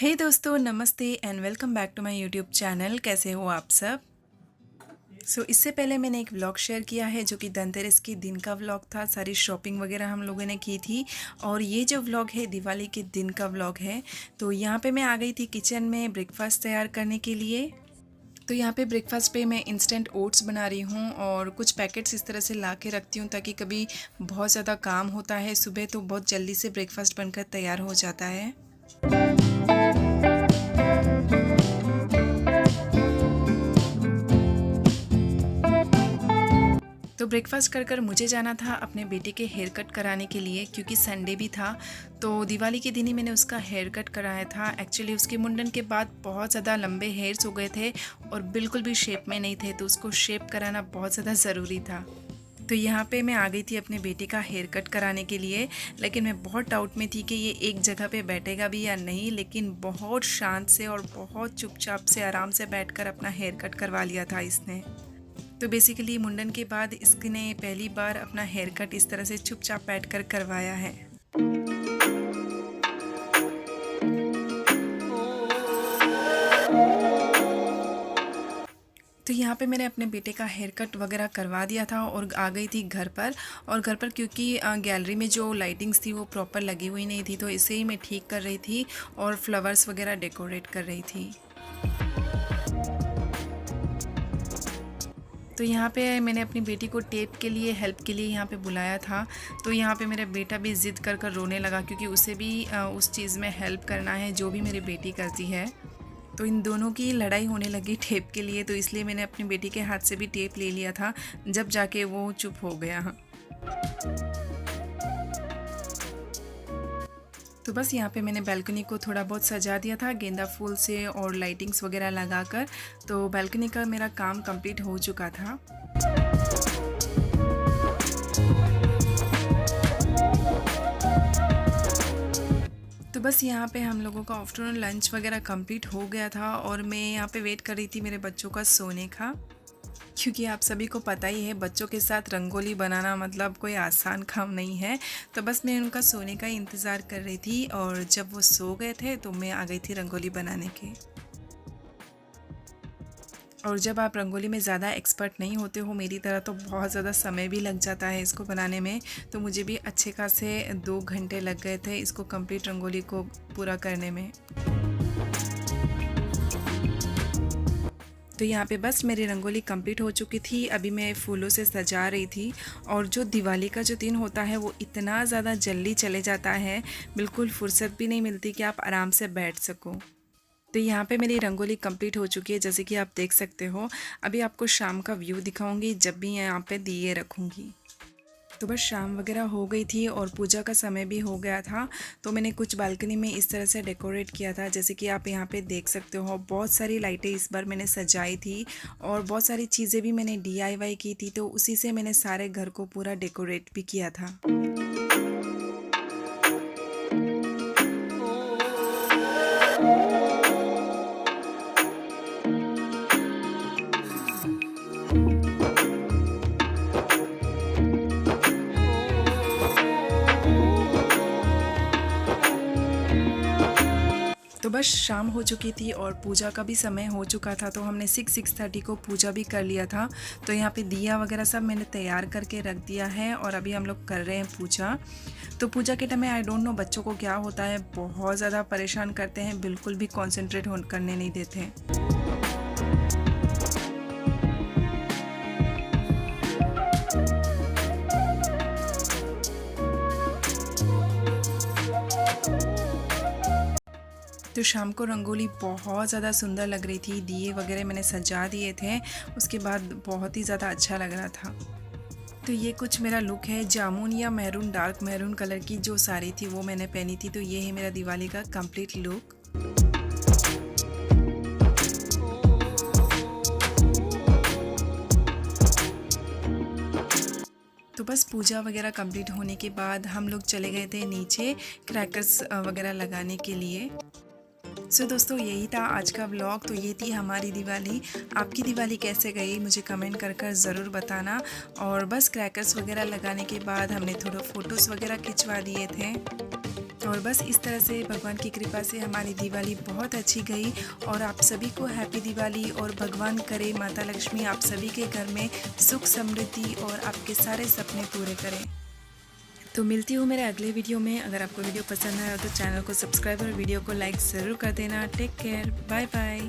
हे दोस्तों, namaste and welcome back to my YouTube channel. कैसे हो आप सब। इससे पहले मैंने एक व्लॉग शेयर किया है जो कि धनतेरस के दिन का व्लॉग था। सारी शॉपिंग वगैरह हम लोगों ने की थी और ये जो व्लॉग है दिवाली के दिन का व्लॉग है। तो यहाँ पे मैं आ गई थी किचन में ब्रेकफास्ट तैयार करने के लिए। तो यहाँ पे ब्रेकफास्ट पे मैं इंस्टेंट ओट्स बना रही हूँ और कुछ पैकेट्स इस तरह से ला के रखती हूँ ताकि कभी बहुत ज़्यादा काम होता है सुबह तो बहुत जल्दी से ब्रेकफास्ट बनकर तैयार हो जाता है। तो ब्रेकफास्ट कर मुझे जाना था अपने बेटे के हेयर कट कराने के लिए क्योंकि संडे भी था। तो दिवाली के दिन ही मैंने उसका हेयर कट कराया था। एक्चुअली उसके मुंडन के बाद बहुत ज़्यादा लंबे हेयर्स हो गए थे और बिल्कुल भी शेप में नहीं थे, तो उसको शेप कराना बहुत ज़्यादा ज़रूरी था। तो यहाँ पे मैं आ गई थी अपने बेटे का हेयर कट कराने के लिए, लेकिन मैं बहुत डाउट में थी कि ये एक जगह पे बैठेगा भी या नहीं। लेकिन बहुत शांत से और बहुत चुपचाप से आराम से बैठकर अपना हेयर कट करवा लिया था इसने। तो बेसिकली मुंडन के बाद इसने पहली बार अपना हेयर कट इस तरह से चुपचाप बैठकर करवाया है। तो यहाँ पे मैंने अपने बेटे का हेयर कट वगैरह करवा दिया था और आ गई थी घर पर। और घर पर क्योंकि गैलरी में जो लाइटिंग्स थी वो प्रॉपर लगी हुई नहीं थी, तो इसे ही मैं ठीक कर रही थी और फ्लावर्स वगैरह डेकोरेट कर रही थी। तो यहाँ पे मैंने अपनी बेटी को टेप के लिए हेल्प के लिए यहाँ पे बुलाया था। तो यहाँ पे मेरा बेटा भी ज़िद कर रोने लगा क्योंकि उसे भी उस चीज़ में हेल्प करना है जो भी मेरी बेटी करती है। तो इन दोनों की लड़ाई होने लगी टेप के लिए, तो इसलिए मैंने अपनी बेटी के हाथ से भी टेप ले लिया था, जब जाके वो चुप हो गया। तो बस यहाँ पे मैंने बालकनी को थोड़ा बहुत सजा दिया था गेंदा फूल से और लाइटिंग्स वगैरह लगाकर। तो बालकनी का मेरा काम कंप्लीट हो चुका था। तो बस यहाँ पे हम लोगों का आफ्टरनून लंच वगैरह कंप्लीट हो गया था और मैं यहाँ पे वेट कर रही थी मेरे बच्चों का सोने का, क्योंकि आप सभी को पता ही है बच्चों के साथ रंगोली बनाना मतलब कोई आसान काम नहीं है। तो बस मैं उनका सोने का इंतज़ार कर रही थी और जब वो सो गए थे तो मैं आ गई थी रंगोली बनाने के। और जब आप रंगोली में ज़्यादा एक्सपर्ट नहीं होते हो मेरी तरह तो बहुत ज़्यादा समय भी लग जाता है इसको बनाने में। तो मुझे भी अच्छे खासे 2 घंटे लग गए थे इसको कंप्लीट रंगोली को पूरा करने में। तो यहाँ पे बस मेरी रंगोली कंप्लीट हो चुकी थी। अभी मैं फूलों से सजा रही थी और जो दिवाली का जो दिन होता है वो इतना ज़्यादा जल्दी चले जाता है, बिल्कुल फुर्सत भी नहीं मिलती कि आप आराम से बैठ सको। तो यहाँ पे मेरी रंगोली कंप्लीट हो चुकी है जैसे कि आप देख सकते हो। अभी आपको शाम का व्यू दिखाऊंगी जब भी यहाँ पे दिए रखूँगी। तो बस शाम वगैरह हो गई थी और पूजा का समय भी हो गया था। तो मैंने कुछ बालकनी में इस तरह से डेकोरेट किया था जैसे कि आप यहाँ पे देख सकते हो। बहुत सारी लाइटें इस बार मैंने सजाई थी और बहुत सारी चीज़ें भी मैंने DIY की थी, तो उसी से मैंने सारे घर को पूरा डेकोरेट भी किया था। तो बस शाम हो चुकी थी और पूजा का भी समय हो चुका था, तो हमने 6:30 को पूजा भी कर लिया था। तो यहाँ पे दिया वगैरह सब मैंने तैयार करके रख दिया है और अभी हम लोग कर रहे हैं पूजा। तो पूजा के टाइम में आई डोंट नो बच्चों को क्या होता है, बहुत ज़्यादा परेशान करते हैं, बिल्कुल भी कॉन्सेंट्रेट करने नहीं देते। तो शाम को रंगोली बहुत ज़्यादा सुंदर लग रही थी, दिए वगैरह मैंने सजा दिए थे, उसके बाद बहुत ही ज़्यादा अच्छा लग रहा था। तो ये कुछ मेरा लुक है। जामुन या मैरून, डार्क मैरून कलर की जो साड़ी थी वो मैंने पहनी थी। तो ये है मेरा दिवाली का कंप्लीट लुक। तो बस पूजा वगैरह कंप्लीट होने के बाद हम लोग चले गए थे नीचे क्रैकर्स वगैरह लगाने के लिए। दोस्तों यही था आज का व्लॉग। तो ये थी हमारी दिवाली। आपकी दिवाली कैसे गई मुझे कमेंट कर ज़रूर बताना। और बस क्रैकर्स वगैरह लगाने के बाद हमने थोड़ा फ़ोटोज़ वगैरह खिंचवा दिए थे। और बस इस तरह से भगवान की कृपा से हमारी दिवाली बहुत अच्छी गई। और आप सभी को हैप्पी दिवाली, और भगवान करे माता लक्ष्मी आप सभी के घर में सुख समृद्धि और आपके सारे सपने पूरे करें। तो मिलती हूँ मेरे अगले वीडियो में। अगर आपको वीडियो पसंद आया तो चैनल को सब्सक्राइब और वीडियो को लाइक ज़रूर कर देना। Take care, bye bye.